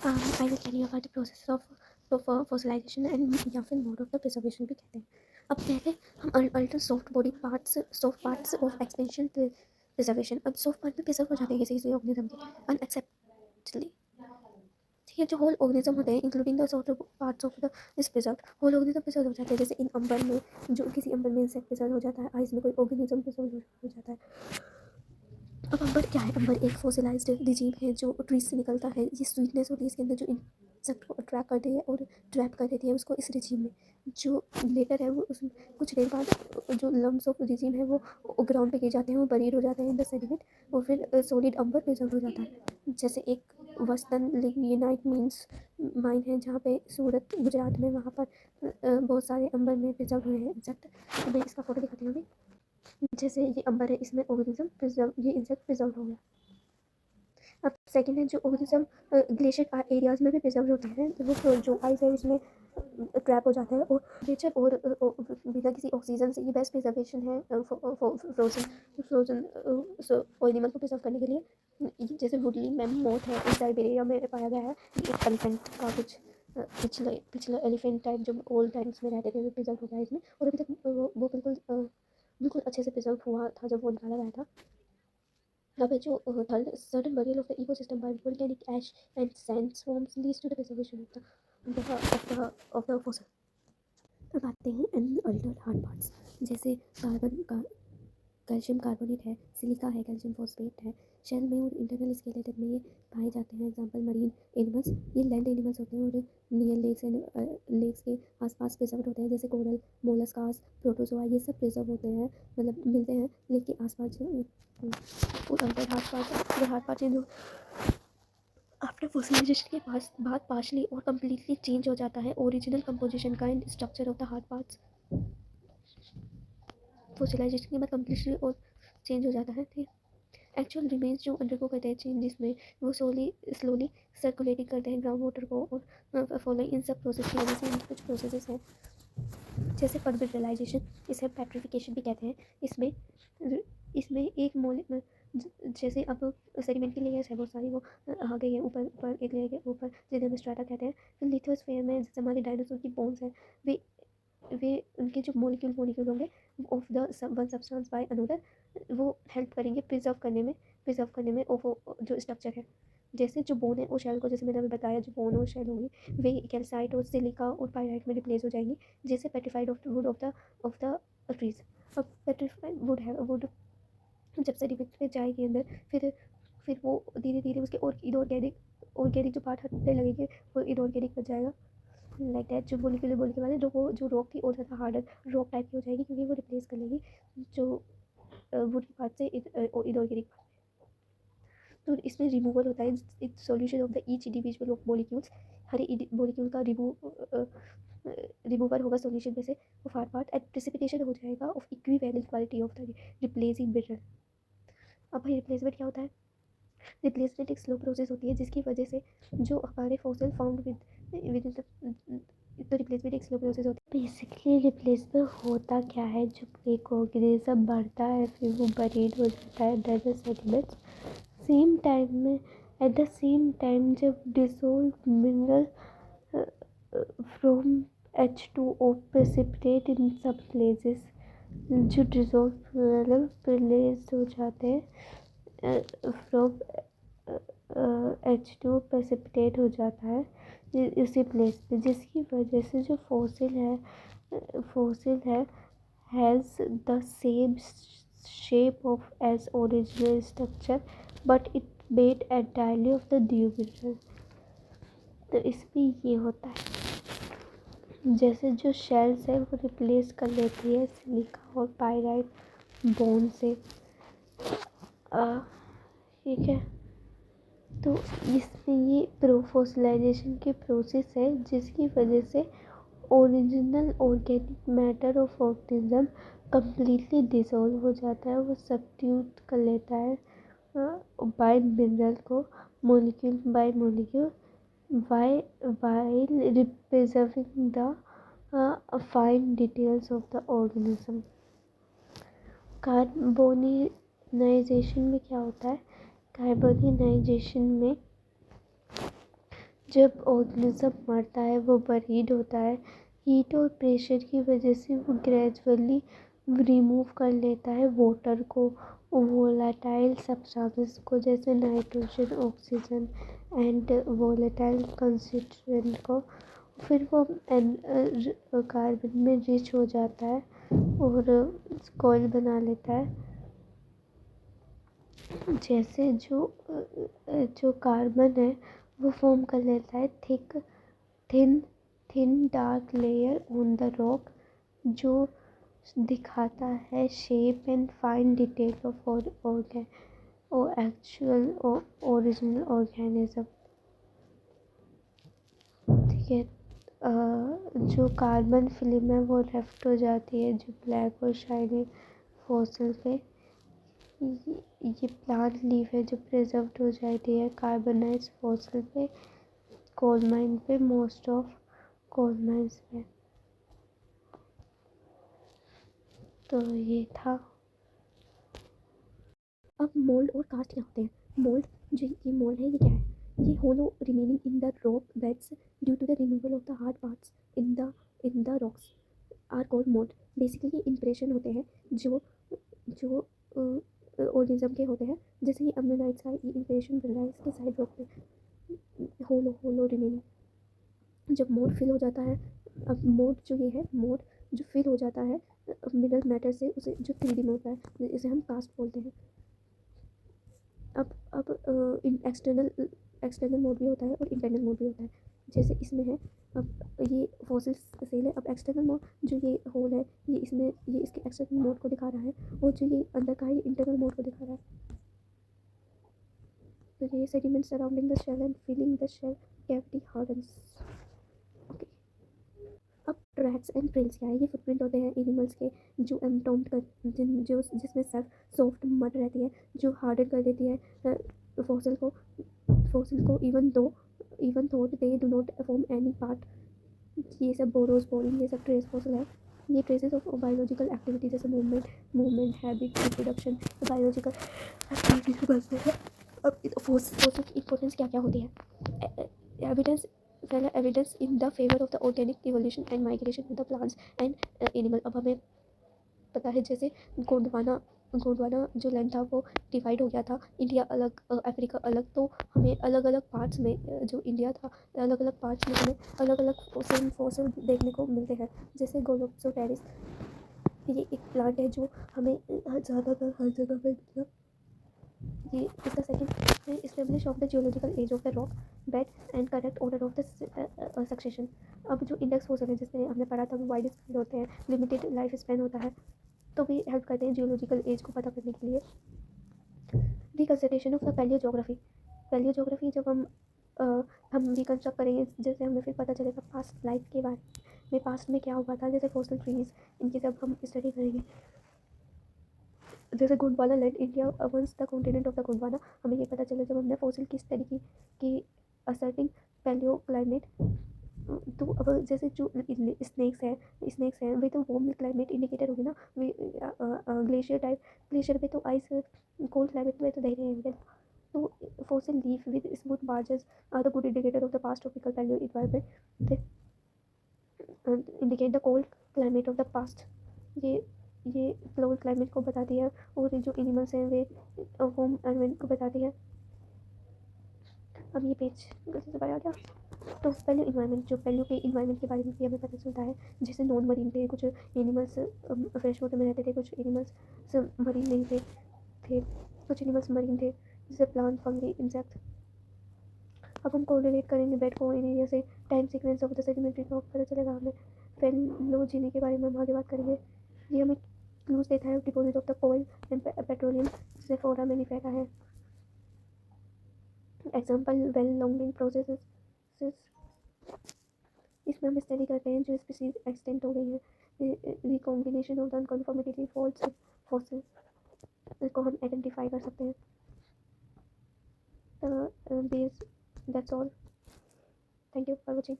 I will tell you about the process of fossilisation and या फिर mode of the preservation भी कहते हैं। अब पहले हम alter soft body parts soft parts of expansion preservation. अब सॉफ्ट पार्ट में प्रिजर्व हो जाते हैं किसी ऑर्गेनिज्म के अनएक्सेप्टली। ठीक है, जो होल ऑर्गेनिज्म होते हैं including the soft parts of the इस प्रिजर्व, होल ऑर्गेनिज्म प्रिजर्व हो जाते हैं। जैसे इन अंबर में, जो किसी अंबर में इंसेक्ट प्रिजर्व हो जाता है, आइस में कोई ऑर्गेनिज्म प्रिजर्व हो जाता है। अब अंबर क्या है? अंबर एक फॉसिलाइज्ड रिजीम है जो ट्रीज से निकलता है। ये स्वीटनेस होती है इसके अंदर जो इंसेक्ट को अट्रैक्ट करती है और ट्रैप कर देती है उसको इस रिजीम में। जो लेटर है वो उसमें कुछ देर बाद जो लम्स ऑफ रिजीम है वो ग्राउंड पे गिर जाते हैं, वो बरीड हो जाते हैं इन द सेडिमेंट और फिर सॉलिड अंबर प्रिजर्व हो जाता है। जैसे एक वस्तन लिग्नाइट मीन्स माइन है जहाँ पे सूरत गुजरात में, वहाँ पर बहुत सारे अंबर में प्रिजर्व हुए हैं इंसेक्ट। मैं इसका फोटो दिखाती हूँ अभी। जैसे ये अंबर है, इसमें ऑर्गेनिज्म प्रिजर्व, ये इंसेक्ट प्रिजर्व हो गया। अब सेकंड है जो ऑर्गेनिज्म ग्लेशियर एरियाज में भी प्रिजर्व होते हैं, वो जो आइस है उसमें ट्रैप हो जाता है और नेचर और बिना किसी ऑक्सीजन से ये बेस्ट प्रिजर्वेशन है फ्रोजन एनिमल को प्रिजर्व करने के लिए। जैसे वुडली मैमोथ है, इस साइबेरिया में पाया गया है। एक एलिफेंट का कुछ पिछले एलिफेंट टाइप जो ओल्ड टाइम्स में रहते थे वो प्रिजर्व हो गया इसमें, और अभी तक वो बिल्कुल अच्छे से प्रिजर्व हुआ था जब वो निकाला गया था। अब जो third sudden burial of the ecosystem by volcanic ash and sand storms leads to the preservation of the fossil. अब आते हैं अनअल्टर्ड हार्ड पार्ट्स। जैसे कार्बन का कैल्शियम कार्बोनेट है, सिलिका है, कैल्शियम फॉस्फेट है। शेल में और इंटरनल स्केलेटन में ये पाए जाते हैं। एग्जांपल मरीन एनिमल्स, ये लैंड एनिमल्स होते हैं और नियर लेक्स एंड लेक्स के आसपास प्रिजर्व होते हैं। जैसे कोरल, मोलस्कास, प्रोटोजोआ, ये सब प्रिजर्व होते हैं, मतलब मिलते हैं लेक के आसपास। हार्ड पार्ट जो आफ्टर फॉसिलाइजेशन के बाद पार्शली और कम्प्लीटली चेंज हो जाता है ओरिजिनल कंपोजिशन का and structure of the hard parts. Fossilisation के बाद कम्प्लीटली और चेंज हो जाता है। ठीक है, एक्चुअल रिमेन्स जो अंडरगो करते हैं चेंजेस में, वो स्लोली सर्कुलेटिंग करते हैं ग्राउंड वाटर को, और फॉलोइंग इन सब प्रोसेस की वजह से इनके कुछ प्रोसेसेस हैं जैसे परबिटलाइजेशन, इसे पेट्रिफिकेशन भी कहते हैं। इसमें एक जैसे अब सेडिमेंट की लेयर्स है बहुत सारी, वो आ गई है ऊपर ऊपर एक लेयर के ऊपर, जिन्हें हम स्ट्राटा कहते हैं। फिर लिथोस्फीयर में जैसे हमारे डायनासोर की बोन्स है, वे उनके जो मोलिक्यूल होंगे of the one substance by another, वो हेल्प करेंगे प्रिजर्व करने में ऑफ जो स्ट्रक्चर है। जैसे जो बोन है वो शेल को, जैसे मैंने अभी बताया, जो बोन और शेल होंगी वे कैल्साइट और सिलिका और पायराइट में रिप्लेस हो जाएंगी। जैसे petrified of would of the trees. अब पेट्रिफाइड वुड है, वुड जब सेडिमेंट में जाएगी अंदर, फिर वो धीरे धीरे उसके और इनऑर्गेनिक जो पार्ट हटने लगेंगे वो इनऑर्गेनिक बन जाएगा। लाइक दैट जो बोली के बाद जो रॉक थी और ज़्यादा हार्डर रॉक टाइप की हो जाएगी, क्योंकि वो रिप्लेस कर लेगी जो वुड की पार्ट से इनऑर्गेनिक। तो इसमें रिमूवल होता है solution of the each individual of molecules. Her molecule का रिमूवर होगा सॉल्यूशन में से of hard part, and precipitation हो जाएगा of equivalent quality of the replacing mineral. अब भाई रिप्लेसमेंट क्या होता है? रिप्लेसमेंट एक स्लो प्रोसेस होती है जिसकी वजह से जो हमारे फॉसिल फाउंड विद तो रिप्लेसमेंट एक स्लो प्रोसेस होती है। बेसिकली रिप्लेसमेंट होता क्या है, जब एक ऑर्गेनिज्म बढ़ता है फिर वो बरीड हो जाता है under the sediments. Same time में एट द सेम टाइम जब dissolve mineral from H2O precipitate in some places, जो डिसॉल्व मिनरल रिलीज हो जाते हैं फ्रॉम H2O प्रेसिपिटेट हो जाता है इसी प्लेस पे, जिसकी वजह से जो फॉसिल है has the same shape of as original structure but it made entirely of the new mineral. तो इसमें ये होता है जैसे जो शेल्स है वो रिप्लेस कर लेती है सिलिका और पायराइट बोन से। ठीक है, तो इसमें ये फॉसिलाइजेशन के प्रोसेस है जिसकी वजह से original organic matter of organism completely dissolve हो जाता है, वो सब्स्टिट्यूट कर लेता है बाय मिनरल को, molecule by molecule, while preserving the fine details of the organism. Carbonisation में क्या होता है? कार्बोनाइजेशन में जब ऑर्गेनिज्म मरता है वो बरीड होता है। हीट और प्रेशर की वजह से वो ग्रेजुअली रिमूव कर लेता है वाटर को, वोलेटाइल सब्सटेंसेस को, जैसे nitrogen, oxygen and volatile constituent को। फिर वो कार्बन में रिच हो जाता है और कॉइल बना लेता है। जैसे जो कार्बन है वो फॉर्म कर लेता है thin thin dark layer on the rock, जो दिखाता है shape and fine detail of organ और एक्चुअल ओरिजिनल ऑर्गेनिज्म। ठीक है। जो कार्बन फिल्म है वो लेफ्ट हो जाती है जो ब्लैक और शाइनी फॉसिल पे। ये प्लांट लीफ है जो प्रिजर्व्ड हो जाती है कार्बनाइज फॉसिल पे, कोल माइन पे, मोस्ट ऑफ कोल माइंस पे। तो ये था। अब मोल्ड और कास्ट क्या होते हैं। मोल्ड, जो ये मोल्ड है ये क्या है, ये hollow remaining in the rock beds due to the removal of the hard parts in the rocks are called mould. Basically ये इंप्रेशन होते हैं जो जो ऑर्गेनिज्म के होते हैं। जैसे ये अम्योनाइट्स का ये इंप्रेशन बन रहा है इसके साइड रॉक पे, होलो रिमेनिंग। जब मोड फिल हो जाता है, अब मोड जो ये है, मोड जो फिल हो जाता है मिनरल मैटर से, उसे जो 3D मोड है इसे हम कास्ट बोलते हैं। अब एक्सटर्नल मोड भी होता है और इंटरनल मोड भी होता है। जैसे इसमें है, अब ये फॉसिल सेल है। अब एक्सटर्नल मोड जो ये होल है ये इसके एक्सटर्नल मोड को दिखा रहा है, और जो ये अंदर का है ये इंटरनल मोड को दिखा रहा है। तो ये sediment surrounding the shell and filling the shell cavity hardens. Okay. अब ट्रैक्स एंड ट्रेल्स क्या है, ये फुटप्रिंट होते हैं एनिमल्स के जो एम्टोम्ड कर जिसमें सिर्फ सॉफ्ट मड रहती है जो हार्डन कर देती है फॉसिल को इवन थो they do not form any part. ये सब बोरोस बोरिंग ये सब ट्रेस फॉसिल है। ये ट्रेसेस ऑफ बायोलॉजिकल एक्टिविटी जैसे movement habit reproduction biological activity से बनते हैं। अब फॉसिल की इंपॉर्टेंस क्या क्या होती है। एविडेंस, पहला evidence in the favour of the organic evolution and migration of the plants and animal. अब हमें पता है जैसे गोंडवाना जो लैंड था वो डिवाइड हो गया था, इंडिया अलग अफ्रीका अलग, तो हमें अलग अलग पार्ट्स में जो इंडिया था अलग अलग पार्ट्स में हमें अलग अलग फॉसिल देखने को मिलते हैं। जैसे गोलोप्सोटेरिस, ये एक प्लांट है जो हमें ज़्यादातर हर जगह पे मतलब ये इसका second establish of the geological age of the rock bed and correct order of the succession. अब जो इंडेक्स फॉसिल है जिसमें हमने पढ़ा था वो वाइड स्केल होते हैं, लिमिटेड लाइफ स्पैन होता है, तो भी हेल्प करते हैं जियोलॉजिकल एज को पता करने के लिए। रिकंसिडरेशन ऑफ द पैलियोजोग्राफी जब हम रिकंस्ट्रक्ट करेंगे, जैसे हमें फिर पता चलेगा पास्ट लाइफ के बारे में, पास्ट में क्या हुआ था, जैसे फॉसिल ट्रीज इनकी जब हम स्टडी करेंगे। जैसे Gondwana land India once the continent of the Gondwana, हमें ये पता चला जब हमने फॉसिल की स्टडी की असर्टिंग पैलियो क्लाइमेट। तो अब जैसे जो स्नेक्स हैं वे तो वार्म क्लाइमेट इंडिकेटर होगी ना, वे ग्लेशियर पे तो आइस कोल्ड क्लाइमेट में तो रह रहे हैं। तो fossil leaf with smooth margins are the good indicator of the past tropical palaeo environment. Indicate the cold climate of the past. ये कोल्ड क्लाइमेट को बताती है, और जो एनिमल्स हैं वे होम एनवायरमेंट को बताती है। अब ये पेज गलती से बाहर आ गया। तो पहले इन्वायरमेंट, जो पहले के इन्वायरमेंट के बारे में भी हमें पता चलता है, जैसे नॉन मरीन थे, कुछ एनिमल्स फ्रेश वाटर में रहते थे, कुछ एनिमल्स मरीन नहीं थे कुछ एनिमल्स मरीन थे जैसे प्लांट फंगी इंसेक्ट। अब हम कोरिलेट करेंगे बेड को इन एरिया से, time sequence of the sedimentary rock पता चलेगा हमें। फेलोजीनी के बारे में हम आगे बात करेंगे। ये हमें क्लूज देता है deposit of the coal and petroleum, जिससे फोरा मैनिफेरा है। एग्जाम्पल वेल लॉन्गिंग प्रोसेस, इसमें हम स्टडी करते हैं जो स्पीसीज एक्सटेंट हो गई है। Recombination of the unconfirmatory faults fossil को हम आइडेंटिफाई कर सकते हैं। That's all, thank you for watching.